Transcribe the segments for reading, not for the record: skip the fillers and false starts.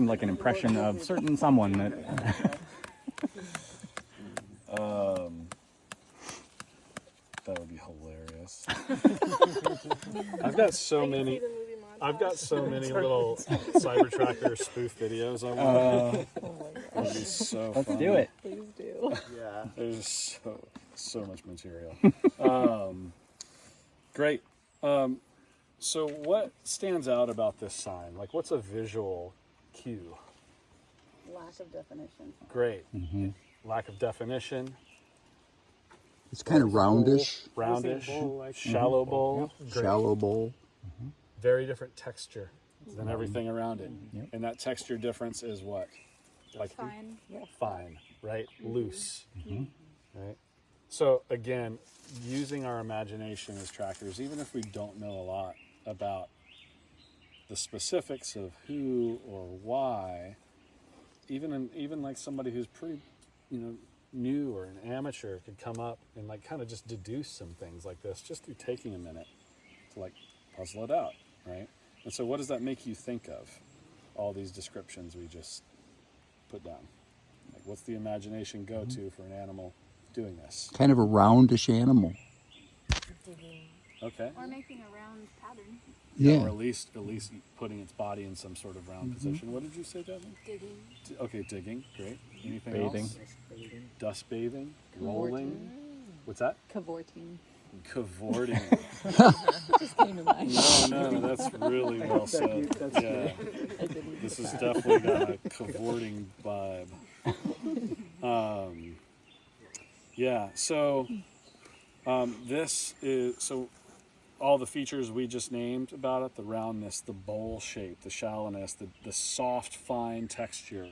like an impression of certain someone that. That would be hilarious. I've got so many little CyberTracker spoof videos I want. That would be so Let's fun. do it. Please do. Yeah, there's so much material. Great. So what stands out about this sign? Like, what's a visual cue? Lack of definition. Great. Lack of definition. It's kind of roundish, Shallow bowl. Great. shallow bowl. Very different texture than everything around it. And that texture difference is what? Like Fine. fine, right? Loose, right? So again, using our imagination as trackers, even if we don't know a lot about the specifics of who or why, even like somebody who's pretty, new or an amateur could come up and like kind of just deduce some things like this just through taking a minute to like puzzle it out, right? And so what does that make you think of, all these descriptions we just put down? Like, what's the imagination go to for an animal doing this? Kind of a roundish animal. Okay. Or making a round pattern. Yeah. Or at least putting its body in some sort of round position. What did you say, Devin? Digging. Okay, digging. Great. Anything Bathing. else? Dust bathing. Rolling. What's that? Cavorting. Cavorting. Just came to mind. No, that's really well said. Yeah. I didn't. This has definitely got a cavorting vibe. Yeah, so this is, so all the features we just named about it, the roundness, the bowl shape, the shallowness, the soft, fine texture,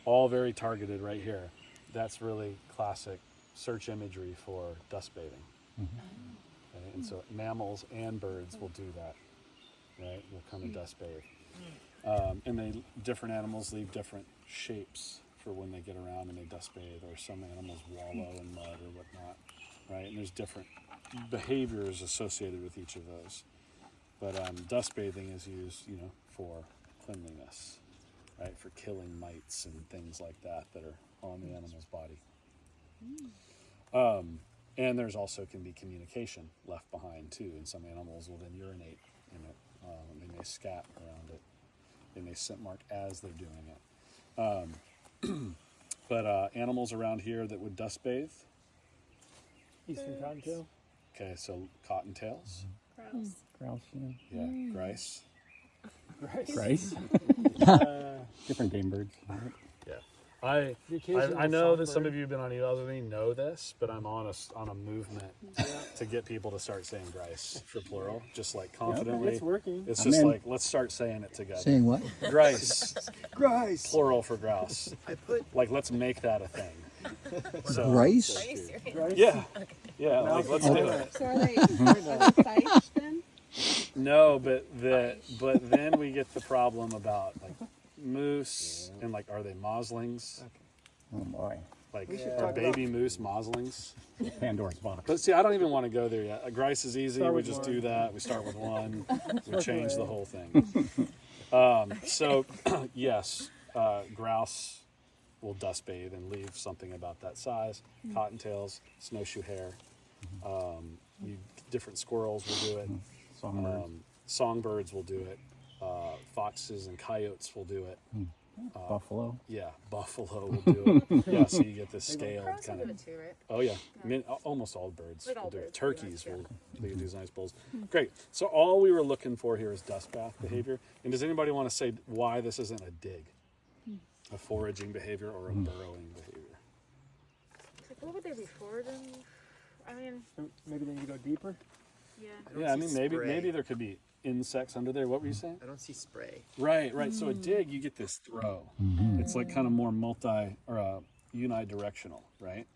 all very targeted right here. That's really classic search imagery for dust bathing. Okay, and so mammals and birds will do that, right? Will come and dust bathe. And different animals leave different shapes for when they get around and they dust bathe, or some animals wallow in mud or whatnot, right? And there's different behaviors associated with each of those. But dust bathing is used, for cleanliness, right? For killing mites and things like that are on the animal's body. And there's also can be communication left behind too, and some animals will then urinate in it. They may scat around it. They may scent mark as they're doing it. But animals around here that would dust bathe. Eastern cottontail. Okay, so cottontails. Grouse. Grouse, Yeah, grice. Rice. Different game birds. Yeah. I know that some of you have been on emails with me know this, but I'm on a movement to get people to start saying grice for plural, just like confidently. It's working. It's I'm just in. like, let's start saying it together. Saying what? Grice, Grice. plural for grouse. Like, let's make that a thing. So, Rice? yeah, like, let's do it. So are they sites then? No, but then we get the problem about like moose and like, are they moslings? Oh boy. Like, should are talk baby moose moslings? Pandora's box. But see, I don't even want to go there yet. Grice is easy. We just do that. We start with one. We change the whole thing. So, yes, grouse will dust bathe and leave something about that size. Cottontails, snowshoe hare. Different squirrels will do it. Songbirds. Songbirds will do it. Foxes and coyotes will do it. Buffalo. Yeah, buffalo will do it. Yeah, so you get this scaled Crows will kind do of. it too, right? Oh yeah, almost all birds Like all will do it. birds, Turkeys pretty much, will do these nice bowls. Great. So all we were looking for here is dust bath behavior. And does anybody want to say why this isn't a dig, a foraging behavior or a burrowing behavior? Like, what would they be foraging? I mean, Maybe they need to go deeper. yeah. Yeah, I mean maybe there could be insects under there. What were you saying? I don't see spray. Right. So a dig, you get this throw. It's like kind of more unidirectional, right?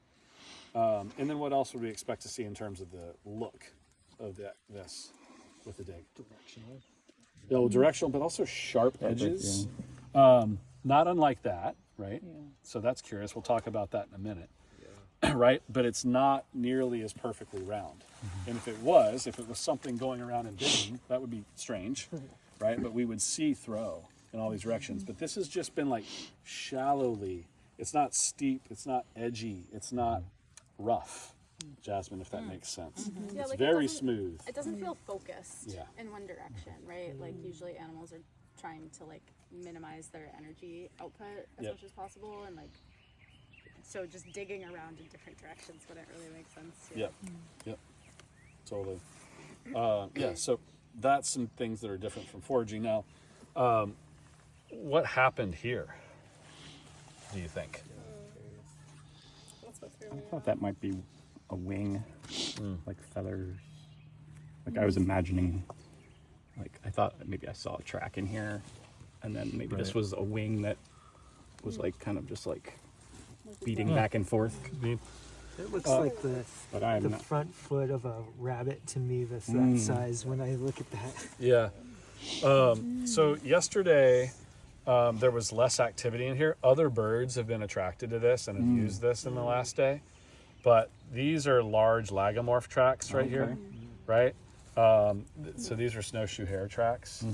And then what else would we expect to see in terms of the look of this with the dig? Directional. Yeah, well, directional, but also sharp edges. Not unlike that, right? Yeah. So that's curious. We'll talk about that in a minute. Right? But it's not nearly as perfectly round. And if it was something going around and digging, that would be strange, right? But we would see throw in all these directions. But this has just been like shallowly. It's not steep. It's not edgy. It's not rough. Jasmine, if that makes sense. Yeah, It's like very it doesn't, smooth. It doesn't feel focused Yeah. in one direction, right? Like usually animals are trying to like minimize their energy output as Yep. much as possible, and like so just digging around in different directions wouldn't really make sense. Yep. Yep. Totally. Yeah. So that's some things that are different from foraging. Now, what happened here? Do you think? I thought that might be a wing, like feathers. Like I was imagining, like I thought maybe I saw a track in here, and then maybe this was a wing that was like kind of just like beating back and forth. It looks like But I'm the not. front foot of a rabbit to me. That's that size. When I look at that, Yeah. So yesterday, there was less activity in here. Other birds have been attracted to this and have used this in the last day. But these are large lagomorph tracks right here, right? So these are snowshoe hare tracks.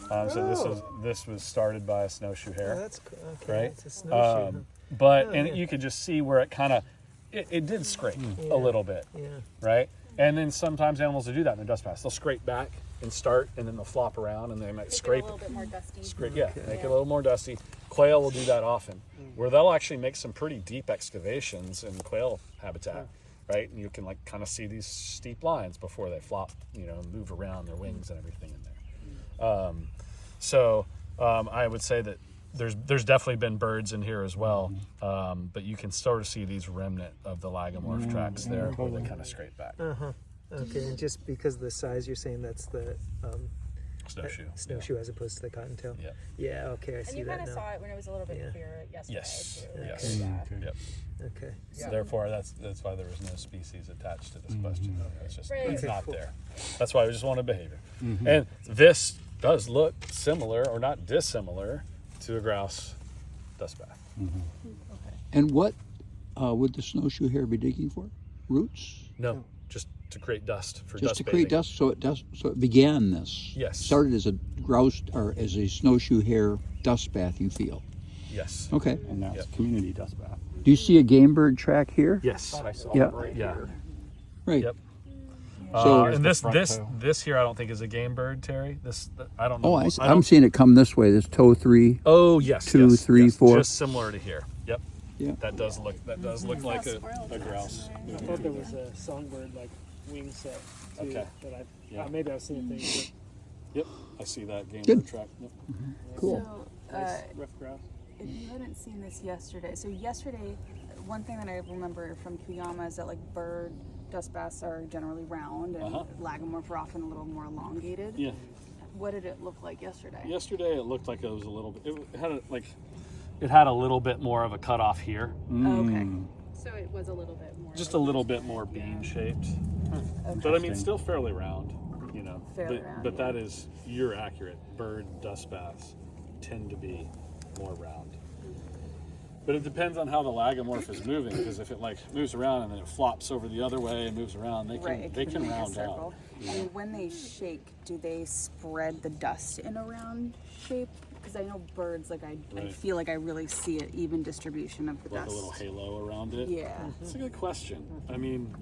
So this was started by a snowshoe hare, that's okay. right? It's a snowshoe. But you could just see where it kind of it did scrape a little bit, Yeah. right? And then sometimes animals will do that in their dust baths. They'll scrape back and start, and then they'll flop around, and they might Make scrape it a little bit more dusty. make it a little more dusty. Quail will do that often, where they'll actually make some pretty deep excavations in quail habitat, right? And you can like kind of see these steep lines before they flop, and move around their wings and everything in there. I would say that there's definitely been birds in here as well, but you can sort of see these remnant of the lagomorph tracks there where they kind of scrape back. Okay, and just because of the size, you're saying that's the Snowshoe. as opposed to the cottontail. Yeah. Yeah. Okay, I And see you that kind of now. saw it when it was a little bit Yeah. clearer yesterday. Yes. Too. Yes. Yep. Okay. So therefore, that's why there was no species attached to this question. It's just Right. it's Okay, not cool. there. That's why we just wanted behavior. And this does look similar or not dissimilar to a grouse dust bath. And what would the snowshoe hare be digging for? Roots? No, just to create dust for Just dust to create bathing. dust. So it began this. Yes. Started as a grouse or as a snowshoe hare dust bath. You feel? Yes. Okay. And now it's Yep. community dust bath. Do you see a game bird track here? Yes. I saw Yeah. it right Yeah. here. Right. Yep. So- And There's the this front toe. this here I don't think is a game bird, Terry. I don't know. Oh, I I'm don't- seeing it come this way. This toe 3. Oh yes, 2, yes, 3, yes. 4. Just similar to here. Yep. Yeah. That does look like a grouse. I thought there was a songbird like wing set too. Okay. That Yeah. maybe I've seen things. Yep. I see that game Good. bird track. Yep. Cool. So, Nice rough grouse. if you hadn't seen this yesterday, one thing that I remember from Kuyama is that like bird dust baths are generally round and lagomorph are often a little more elongated. Yeah. What did it look like yesterday? Yesterday it looked like it was a little bit. It had a little bit more of a cutoff here, Oh, okay. So it was a little bit more. just a little bit more beam shaped. But I mean, still fairly round. Fairly round, But yeah. you're accurate. Bird dust baths tend to be more round. But it depends on how the lagomorph is moving, because if it like moves around and then it flops over the other way and moves around, they can make a round circle. out. And when they shake, do they spread the dust in a round shape? Because I know birds, like I Right. feel like I really see an even distribution of the Like dust. a little halo around it. Yeah. That's a good question. I mean,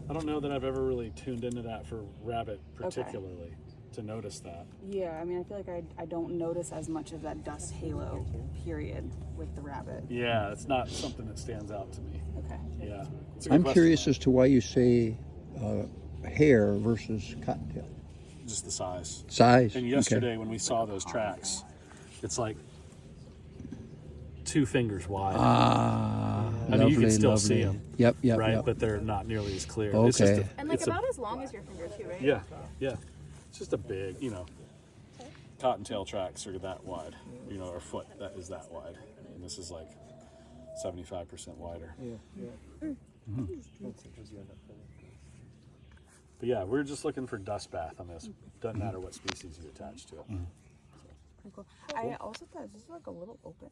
I don't know that I've ever really tuned into that for rabbit particularly to notice that. Yeah, I mean, I feel like I don't notice as much of that dust halo, period, with the rabbit. Yeah, it's not something that stands out to me. Okay. Yeah. It's a good I'm question, curious though. as to why you say hare versus cottontail. Just the size. Size. And okay. yesterday when we saw those tracks, it's like 2 fingers wide. I mean, you can still see them, Yep. right? Yep. But they're not nearly as clear. Okay. It's just And like it's about as long as your finger too, right? yeah. It's just a big, cottontail tracks are that wide, or foot that is that wide. And this is like 75% wider. But yeah, we're just looking for dust bath on this. Doesn't matter what species you attach to it. Pretty cool. I also thought this was like a little open.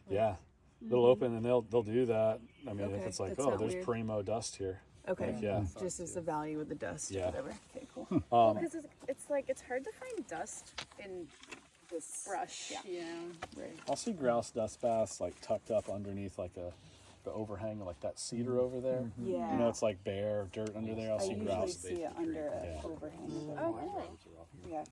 Yeah, little open, and they'll do that. I mean, if Okay, it's like, that's oh, not there's weird. primo dust here. Okay. Like, yeah. Just as the value of the dust Yeah. or whatever. Okay, cool. Because it's like it's hard to find dust in this Brush, Yeah. you know. Right. I'll see grouse dust baths like tucked up underneath like the overhang of like that cedar over there. Yeah. You know, it's like bare dirt under there. I'll I see usually grouse. see it under an Yeah. overhang. Oh, really? Yeah,